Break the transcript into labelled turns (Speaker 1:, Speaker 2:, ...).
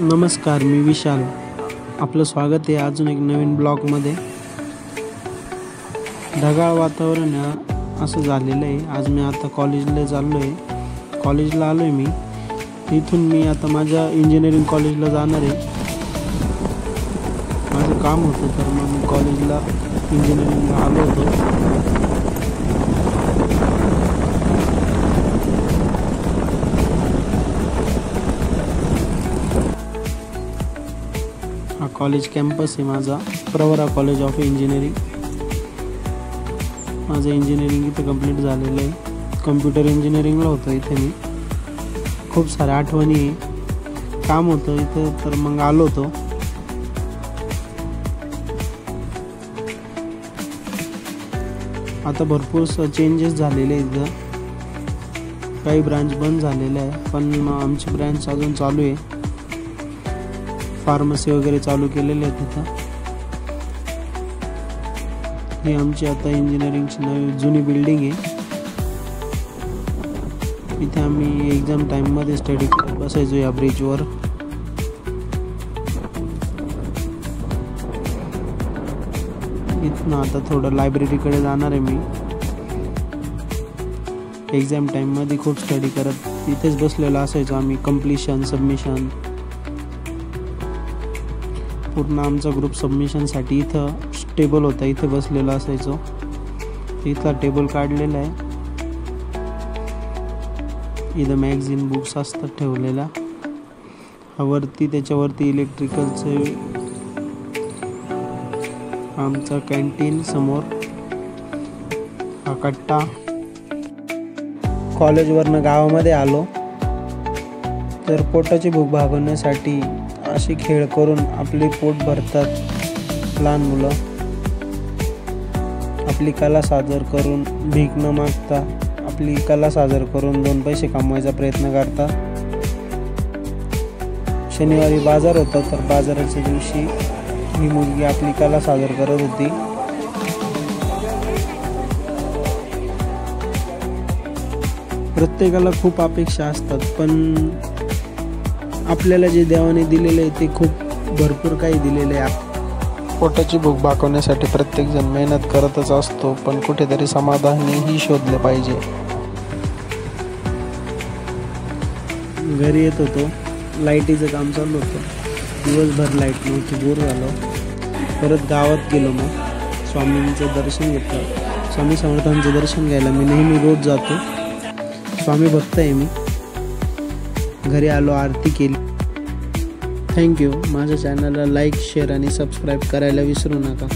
Speaker 1: नमस्कार, मी विशाल. आपलं स्वागत आहे अजून एक नवीन ब्लॉगमध्ये. ढगाळ वातावरण असं झालेलं आहे. आज मी आता कॉलेजला आलो आहे. मी इथून आता माझ्या इंजिनिअरिंग कॉलेजला जाणार आहे. माझं काम होतं तर मग मी कॉलेजला इंजिनिअरिंगला आलो होतो. हा कॉलेज कॅम्पस आहे माझा, प्रवरा कॉलेज ऑफ इंजिनिअरिंग. माझं इंजिनिअरिंग इथं कंप्लीट झालेलं आहे. कम्प्युटर इंजिनिअरिंगला होतं इथे मी. खूप साऱ्या आठवणी आहे. काम होतं इथं तर मग आलो होतो. आता भरपूर चेंजेस झालेले आहेत इथं. काही ब्रांच बंद झालेल्या आहे पण आमची ब्रांच अजून चालू आहे. फार्मसी वगैरे चालू केलेले आहेत तिथं. ही आमची आता इंजिनिअरिंगची नवी जुनी बिल्डिंग आहे. इथे आम्ही एक्झाम टाईममध्ये स्टडी करत बसायचो या ब्रिजवर. इथनं आता थोडं लायब्ररीकडे जाणार आहे मी. एक्झाम टाईममध्ये खूप स्टडी करत इथेच बसलेलो असायचो आम्ही. कम्प्लिशन, सबमिशन, पूर्ण आमचा ग्रुप सबमिशनसाठी इथं टेबल होता, इथे बसलेला असायचो. इथला टेबल काढलेला आहे. इथं मॅगझिन, बुक्स असतात ठेवलेल्या. त्याच्यावरती इलेक्ट्रिकलचे आमचा कॅन्टीन समोर हा कट्टा. कॉलेजवरनं गावामध्ये आलो तर पोटाची भूक भागवण्यासाठी असे खेळ करून आपले पोट भरतात लहान मुलं. आपली कला सादर करून, भीक न मागता आपली कला सादर करून 2 पैसे कमवायचा प्रयत्न करतात. शनिवारी बाजार होता तर बाजाराच्या दिवशी ही मुलगी आपली कला सादर करत होती. प्रत्येकाला खूप अपेक्षा असतात पण आपल्याला जे देवाने दिलेले आहे ते खूप भरपूर काही दिलेले आहे. पोटाची भूक भागवण्यासाठी प्रत्येकजण मेहनत करतच असतो पण कुठेतरी समाधानही शोधले पाहिजे. घरी येत होतो, लाईटीचं काम चालू होतं. दिवसभर लाईट नव्हती, बोर झालो. परत गावात गेलो. मग स्वामींचं दर्शन घेतलं. स्वामी समर्थांचं दर्शन घ्यायला मी नेहमी रोज जातो. स्वामी भक्त आहे मी. घरी आलो, आरती केली. थँक्यू. माझ्या चॅनलला लाईक, शेअर आणि सबस्क्राईब करायला विसरू नका.